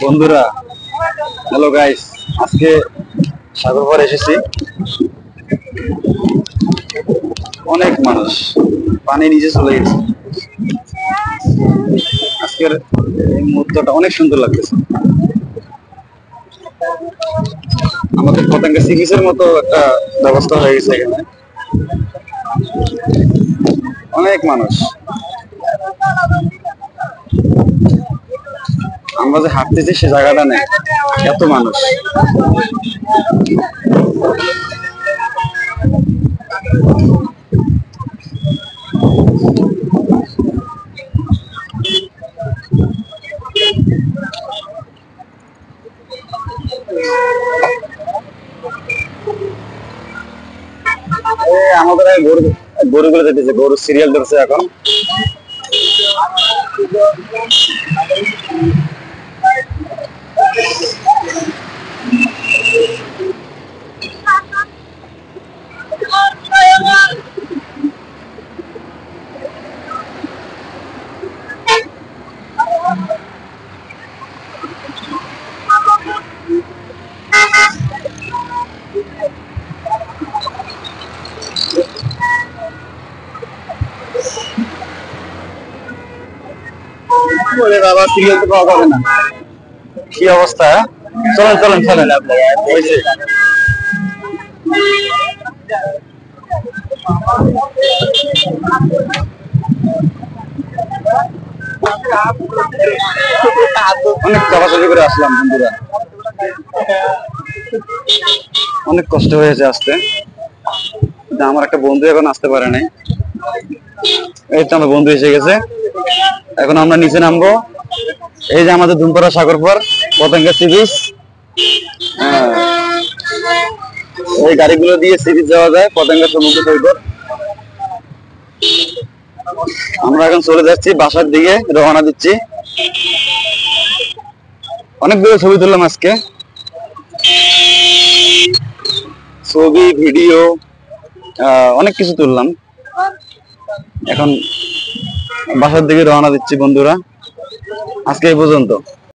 বন্ধুরা, hello guys. আজকে সাগর পাড়ে এসেছি। অনেক মানুষ, পানি নিচে চলে গেছে। আজকের এই মুহূর্তটা অনেক সুন্দর লাগতেছে। আমাদের পতেঙ্গা সি বিচের মতো একটা ব্যবস্থা হয়ে গেছে এখানে। অনেক মানুষ। আমরা যে হাঁটতেছি সে জায়গাটা নেই, এত মানুষ। আমাদের গরুগুলো যেতেছে, গরু সিরিয়াল ধরছে এখন। বাবা, সিরিয়াল তো পাওয়া যাবে না, কি অবস্থা। চলেন চলেন চলেন, হয়েছে। অনেক চাপাচাপি করে আসলাম বন্ধুরা, অনেক কষ্ট হয়েছে আসতে। আমার একটা বন্ধু এখন আসতে পারে নাই। এই তো আমার বন্ধু এসে গেছে, এখন আমরা নিচে নামবো। এই যে আমাদের ধুমপাড়া সাগর পাড়, পতেঙ্গা সি বিচ। এই গাড়িগুলো দিয়ে সি বিচ যাওয়া যায়, পতেঙ্গা সমুদ্র সৈকত। আমরা এখন চলে যাচ্ছি বাসার দিকে, রওনা দিচ্ছি। অনেকগুলো ছবি তুললাম আজকে, ছবি ভিডিও অনেক কিছু তুললাম। এখন বাসার দিকে রওনা দিচ্ছি বন্ধুরা। আজকে এই পর্যন্ত।